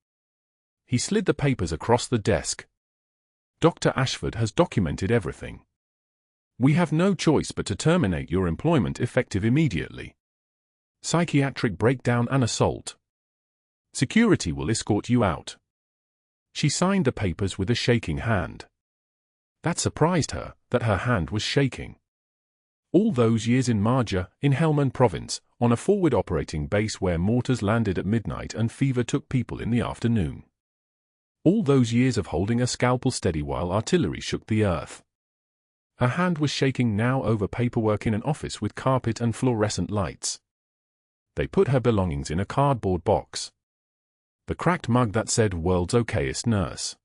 He slid the papers across the desk. Dr. Ashford has documented everything. We have no choice but to terminate your employment effective immediately. Psychiatric breakdown and assault. Security will escort you out. She signed the papers with a shaking hand. That surprised her, that her hand was shaking. All those years in Marjah, in Helmand province, on a forward operating base where mortars landed at midnight and fever took people in the afternoon. All those years of holding a scalpel steady while artillery shook the earth. Her hand was shaking now over paperwork in an office with carpet and fluorescent lights. They put her belongings in a cardboard box. The cracked mug that said "World's Okayest Nurse."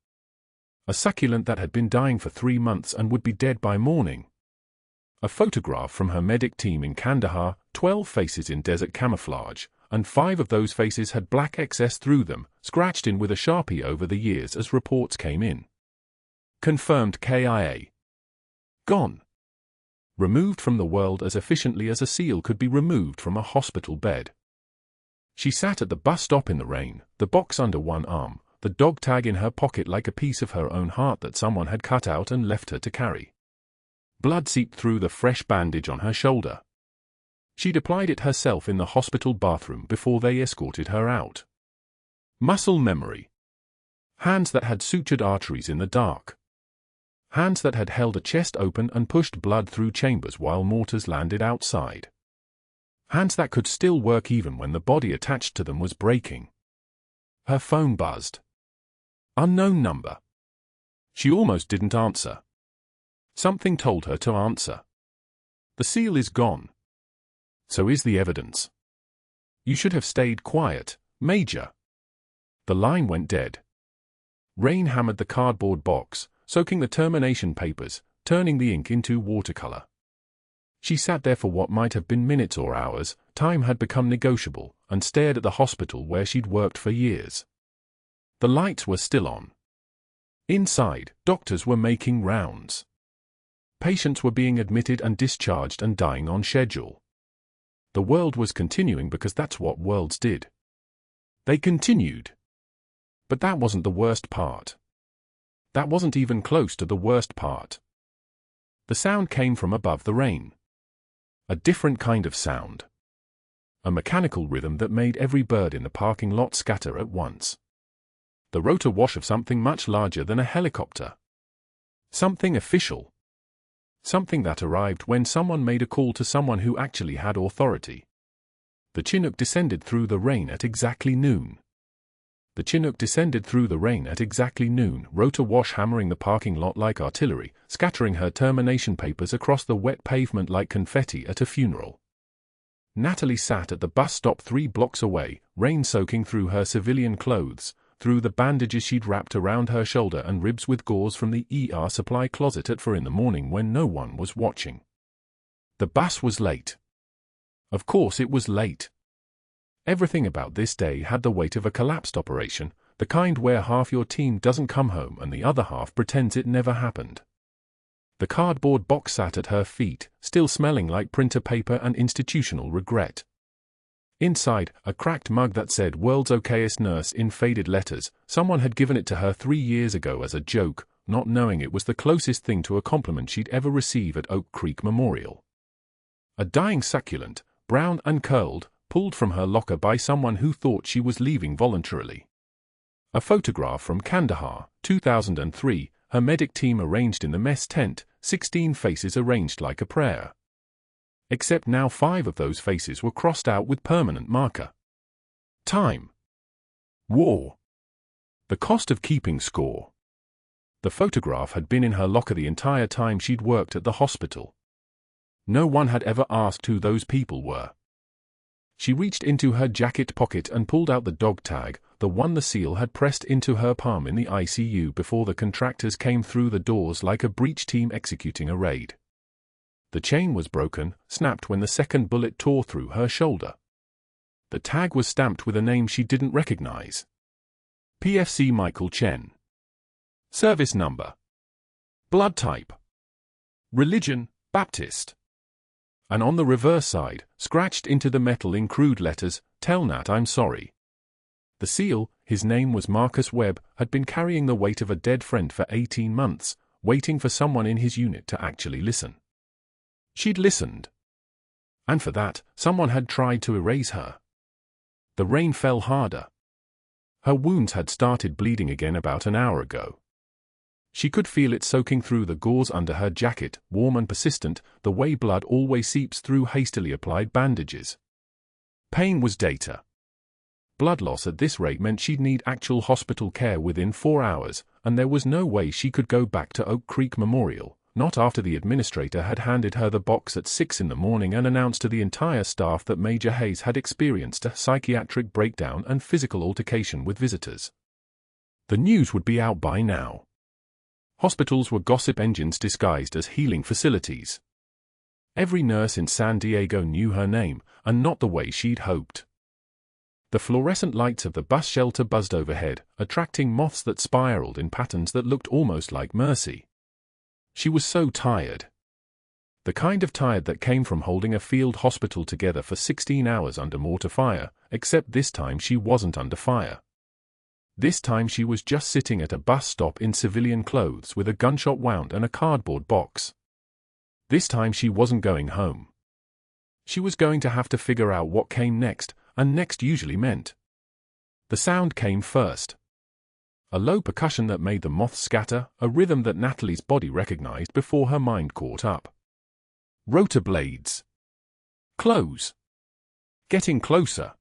A succulent that had been dying for 3 months and would be dead by morning. A photograph from her medic team in Kandahar, 12 faces in desert camouflage, and 5 of those faces had black excess through them, scratched in with a Sharpie over the years as reports came in. Confirmed KIA. Gone. Removed from the world as efficiently as a seal could be removed from a hospital bed. She sat at the bus stop in the rain, the box under one arm, the dog tag in her pocket like a piece of her own heart that someone had cut out and left her to carry. Blood seeped through the fresh bandage on her shoulder. She'd applied it herself in the hospital bathroom before they escorted her out. Muscle memory. Hands that had sutured arteries in the dark. Hands that had held a chest open and pushed blood through chambers while mortars landed outside. Hands that could still work even when the body attached to them was breaking. Her phone buzzed. Unknown number. She almost didn't answer. Something told her to answer. The seal is gone. So is the evidence. You should have stayed quiet, Major. The line went dead. Rain hammered the cardboard box, soaking the termination papers, turning the ink into watercolor. She sat there for what might have been minutes or hours, time had become negotiable, and stared at the hospital where she'd worked for years. The lights were still on. Inside, doctors were making rounds. Patients were being admitted and discharged and dying on schedule. The world was continuing because that's what worlds did. They continued. But that wasn't the worst part. That wasn't even close to the worst part. The sound came from above the rain. A different kind of sound. A mechanical rhythm that made every bird in the parking lot scatter at once. The rotor wash of something much larger than a helicopter. Something official. Something that arrived when someone made a call to someone who actually had authority. The Chinook descended through the rain at exactly noon. The Chinook descended through the rain at exactly noon, rotor wash hammering the parking lot like artillery, scattering her termination papers across the wet pavement like confetti at a funeral. Natalie sat at the bus stop 3 blocks away, rain soaking through her civilian clothes, through the bandages she'd wrapped around her shoulder and ribs with gauze from the ER supply closet at 4 in the morning when no one was watching. The bus was late. Of course it was late. Everything about this day had the weight of a collapsed operation, the kind where half your team doesn't come home and the other half pretends it never happened. The cardboard box sat at her feet, still smelling like printer paper and institutional regret. Inside, a cracked mug that said "World's Okayest Nurse" in faded letters. Someone had given it to her 3 years ago as a joke, not knowing it was the closest thing to a compliment she'd ever receive at Oak Creek Memorial. A dying succulent, brown and curled, pulled from her locker by someone who thought she was leaving voluntarily. A photograph from Kandahar, 2003, her medic team arranged in the mess tent, 16 faces arranged like a prayer. Except now 5 of those faces were crossed out with permanent marker. Time. War. The cost of keeping score. The photograph had been in her locker the entire time she'd worked at the hospital. No one had ever asked who those people were. She reached into her jacket pocket and pulled out the dog tag, the one the SEAL had pressed into her palm in the ICU before the contractors came through the doors like a breach team executing a raid. The chain was broken, snapped when the second bullet tore through her shoulder. The tag was stamped with a name she didn't recognize. PFC Michael Chen. Service number. Blood type. Religion, Baptist. And on the reverse side, scratched into the metal in crude letters, "Tell Nat I'm sorry." The SEAL, his name was Marcus Webb, had been carrying the weight of a dead friend for 18 months, waiting for someone in his unit to actually listen. She'd listened. And for that, someone had tried to erase her. The rain fell harder. Her wounds had started bleeding again about an hour ago. She could feel it soaking through the gauze under her jacket, warm and persistent, the way blood always seeps through hastily applied bandages. Pain was data. Blood loss at this rate meant she'd need actual hospital care within 4 hours, and there was no way she could go back to Oak Creek Memorial, not after the administrator had handed her the box at 6 in the morning and announced to the entire staff that Marjah Hayes had experienced a psychiatric breakdown and physical altercation with visitors. The news would be out by now. Hospitals were gossip engines disguised as healing facilities. Every nurse in San Diego knew her name, and not the way she'd hoped. The fluorescent lights of the bus shelter buzzed overhead, attracting moths that spiraled in patterns that looked almost like mercy. She was so tired. The kind of tired that came from holding a field hospital together for 16 hours under mortar fire, except this time she wasn't under fire. This time she was just sitting at a bus stop in civilian clothes with a gunshot wound and a cardboard box. This time she wasn't going home. She was going to have to figure out what came next, and next usually meant. The sound came first. A low percussion that made the moths scatter, a rhythm that Natalie's body recognized before her mind caught up. Rotor blades. Close. Getting closer.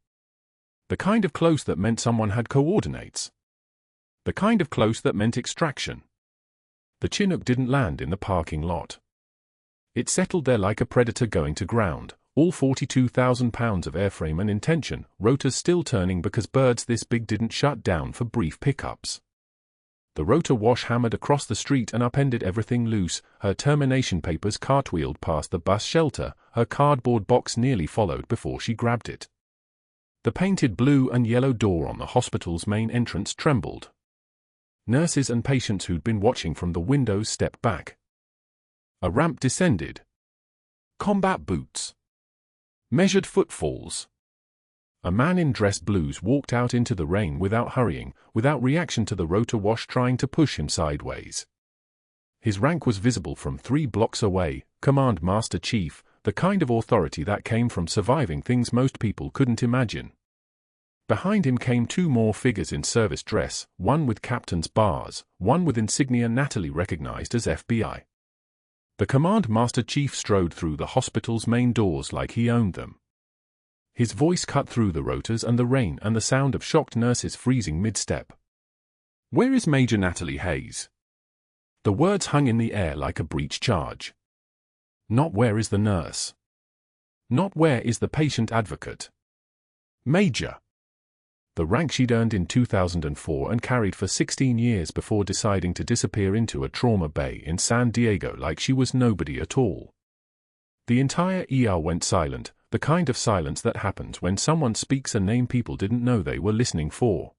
The kind of close that meant someone had coordinates. The kind of close that meant extraction. The Chinook didn't land in the parking lot. It settled there like a predator going to ground, all 42,000 pounds of airframe and intention, rotors still turning because birds this big didn't shut down for brief pickups. The rotor wash hammered across the street and upended everything loose, her termination papers cartwheeled past the bus shelter, her cardboard box nearly followed before she grabbed it. The painted blue and yellow door on the hospital's main entrance trembled. Nurses and patients who'd been watching from the windows stepped back. A ramp descended. Combat boots. Measured footfalls. A man in dress blues walked out into the rain without hurrying, without reaction to the rotor wash trying to push him sideways. His rank was visible from 3 blocks away, Command Master Chief, the kind of authority that came from surviving things most people couldn't imagine. Behind him came 2 more figures in service dress, one with captain's bars, one with insignia Natalie recognized as FBI. The Command Master Chief strode through the hospital's main doors like he owned them. His voice cut through the rotors and the rain and the sound of shocked nurses freezing mid-step. "Where is Major Natalie Hayes?" The words hung in the air like a breach charge. Not where is the nurse. Not where is the patient advocate. Major. The rank she'd earned in 2004 and carried for 16 years before deciding to disappear into a trauma bay in San Diego like she was nobody at all. The entire ER went silent, the kind of silence that happens when someone speaks a name people didn't know they were listening for.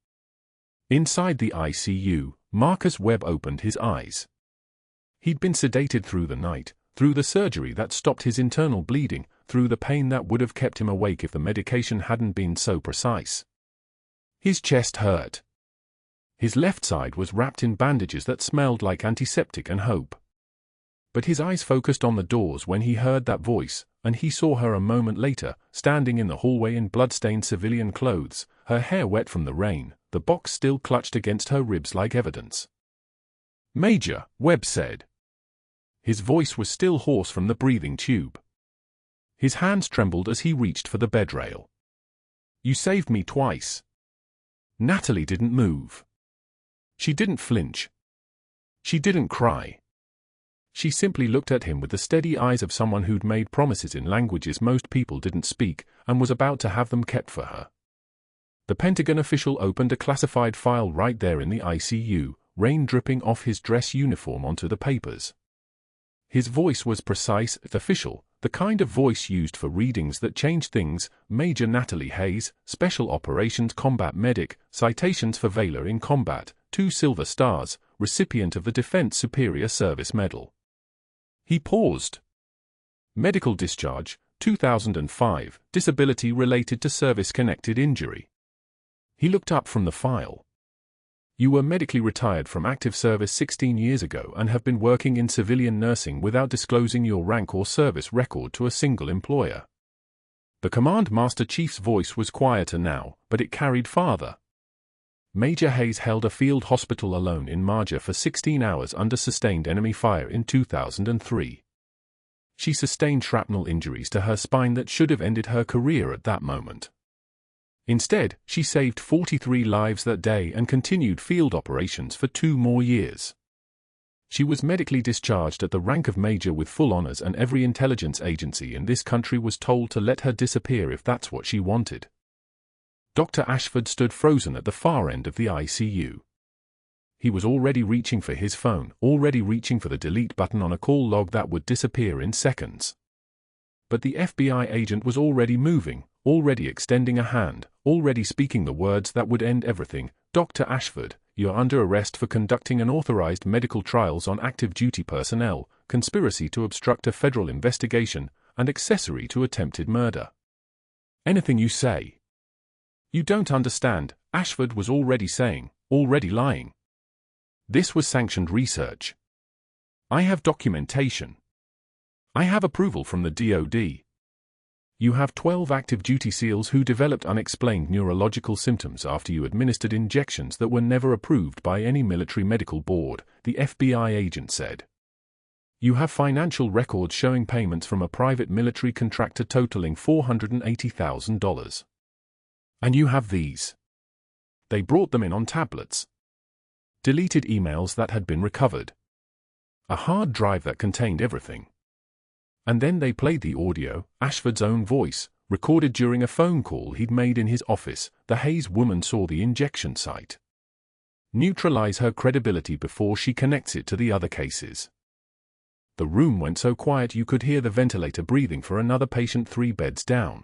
Inside the ICU, Marcus Webb opened his eyes. He'd been sedated through the night, through the surgery that stopped his internal bleeding, through the pain that would have kept him awake if the medication hadn't been so precise. His chest hurt. His left side was wrapped in bandages that smelled like antiseptic and hope. But his eyes focused on the doors when he heard that voice, and he saw her a moment later, standing in the hallway in bloodstained civilian clothes, her hair wet from the rain, the box still clutched against her ribs like evidence. "Major," Webb said. His voice was still hoarse from the breathing tube. His hands trembled as he reached for the bedrail. "You saved me twice." Natalie didn't move. She didn't flinch. She didn't cry. She simply looked at him with the steady eyes of someone who'd made promises in languages most people didn't speak and was about to have them kept for her. The Pentagon official opened a classified file right there in the ICU, rain dripping off his dress uniform onto the papers. His voice was precise, official, the kind of voice used for readings that change things. Major Natalie Hayes, Special Operations Combat Medic, citations for valor in combat, 2 silver stars, recipient of the Defense Superior Service Medal. He paused. Medical discharge, 2005, disability related to service-connected injury. He looked up from the file. You were medically retired from active service 16 years ago and have been working in civilian nursing without disclosing your rank or service record to a single employer. The Command Master Chief's voice was quieter now, but it carried farther. Major Hayes held a field hospital alone in Marjah for 16 hours under sustained enemy fire in 2003. She sustained shrapnel injuries to her spine that should have ended her career at that moment. Instead, she saved 43 lives that day and continued field operations for 2 more years. She was medically discharged at the rank of major with full honors, and every intelligence agency in this country was told to let her disappear if that's what she wanted. Dr. Ashford stood frozen at the far end of the ICU. He was already reaching for his phone, already reaching for the delete button on a call log that would disappear in seconds. But the FBI agent was already moving, already extending a hand, already speaking the words that would end everything. Dr. Ashford, you're under arrest for conducting unauthorized medical trials on active duty personnel, conspiracy to obstruct a federal investigation, and accessory to attempted murder. Anything you say. You don't understand, Ashford was already saying, already lying. This was sanctioned research. I have documentation. I have approval from the DoD. You have 12 active duty SEALs who developed unexplained neurological symptoms after you administered injections that were never approved by any military medical board, the FBI agent said. You have financial records showing payments from a private military contractor totaling $480,000. And you have these. They brought them in on tablets. Deleted emails that had been recovered. A hard drive that contained everything. And then they played the audio, Ashford's own voice, recorded during a phone call he'd made in his office. The Hayes woman saw the injection site. Neutralize her credibility before she connects it to the other cases. The room went so quiet you could hear the ventilator breathing for another patient 3 beds down.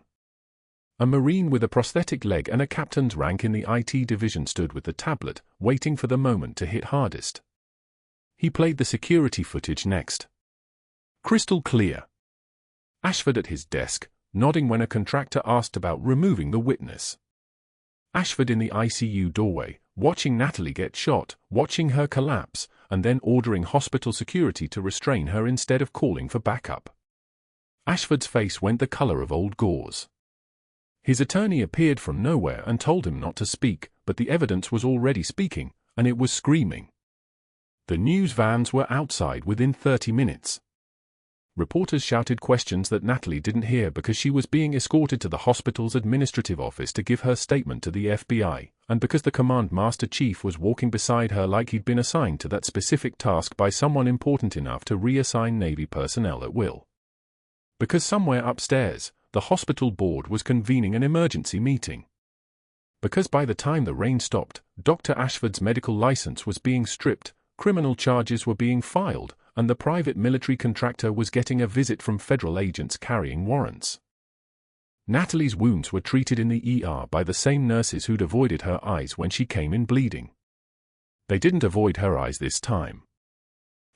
A Marine with a prosthetic leg and a captain's rank in the IT division stood with the tablet, waiting for the moment to hit hardest. He played the security footage next. Crystal clear. Ashford at his desk, nodding when a contractor asked about removing the witness. Ashford in the ICU doorway, watching Natalie get shot, watching her collapse, and then ordering hospital security to restrain her instead of calling for backup. Ashford's face went the color of old gauze. His attorney appeared from nowhere and told him not to speak, but the evidence was already speaking, and it was screaming. The news vans were outside within 30 minutes. Reporters shouted questions that Natalie didn't hear because she was being escorted to the hospital's administrative office to give her statement to the FBI, and because the Command Master Chief was walking beside her like he'd been assigned to that specific task by someone important enough to reassign Navy personnel at will. Because somewhere upstairs, the hospital board was convening an emergency meeting. Because by the time the rain stopped, Dr. Ashford's medical license was being stripped, criminal charges were being filed, and the private military contractor was getting a visit from federal agents carrying warrants. Natalie's wounds were treated in the ER by the same nurses who'd avoided her eyes when she came in bleeding. They didn't avoid her eyes this time.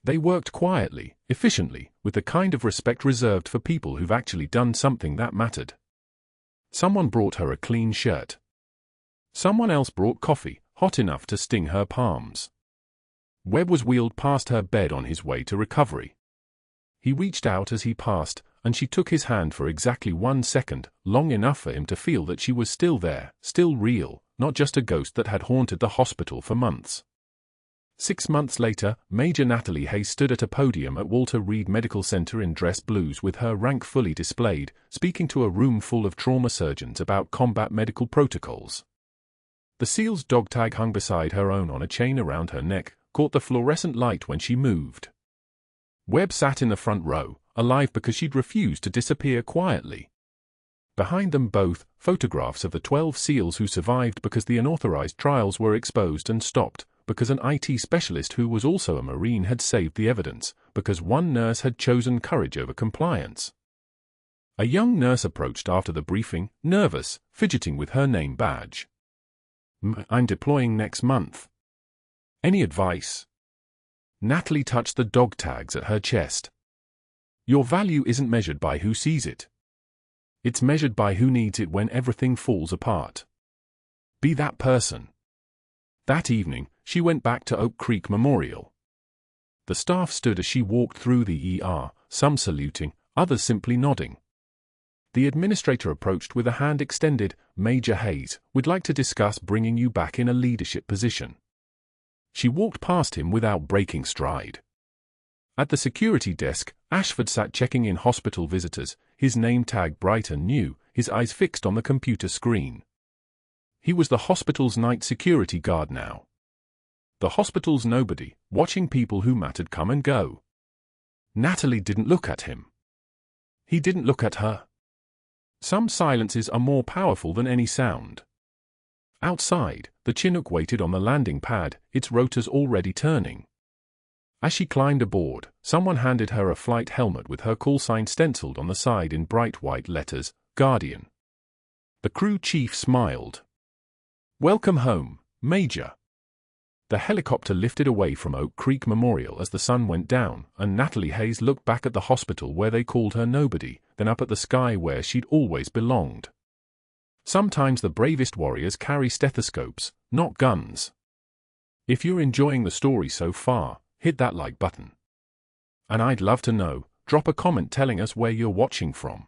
They worked quietly, efficiently, with the kind of respect reserved for people who've actually done something that mattered. Someone brought her a clean shirt. Someone else brought coffee, hot enough to sting her palms. Webb was wheeled past her bed on his way to recovery. He reached out as he passed, and she took his hand for exactly 1 second, long enough for him to feel that she was still there, still real, not just a ghost that had haunted the hospital for months. 6 months later, Major Natalie Hayes stood at a podium at Walter Reed Medical Center in dress blues with her rank fully displayed, speaking to a room full of trauma surgeons about combat medical protocols. The SEAL's dog tag hung beside her own on a chain around her neck, caught the fluorescent light when she moved. Webb sat in the front row, alive because she'd refused to disappear quietly. Behind them both, photographs of the 12 SEALs who survived because the unauthorized trials were exposed and stopped, because an IT specialist who was also a Marine had saved the evidence, because one nurse had chosen courage over compliance. A young nurse approached after the briefing, nervous, fidgeting with her name badge. "I'm deploying next month. Any advice?" Natalie touched the dog tags at her chest. "Your value isn't measured by who sees it. It's measured by who needs it when everything falls apart. Be that person." That evening, she went back to Oak Creek Memorial. The staff stood as she walked through the ER, some saluting, others simply nodding. The administrator approached with a hand extended. "Major Hayes, we'd like to discuss bringing you back in a leadership position." She walked past him without breaking stride. At the security desk, Ashford sat checking in hospital visitors, his name tag bright and new, his eyes fixed on the computer screen. He was the hospital's night security guard now. The hospital's nobody, watching people who mattered come and go. Natalie didn't look at him. He didn't look at her. Some silences are more powerful than any sound. Outside, the Chinook waited on the landing pad, its rotors already turning. As she climbed aboard, someone handed her a flight helmet with her call sign stenciled on the side in bright white letters, Guardian. The crew chief smiled. "Welcome home, Major." The helicopter lifted away from Oak Creek Memorial as the sun went down, and Natalie Hayes looked back at the hospital where they called her nobody, then up at the sky where she'd always belonged. Sometimes the bravest warriors carry stethoscopes, not guns. If you're enjoying the story so far, hit that like button. And I'd love to know, drop a comment telling us where you're watching from.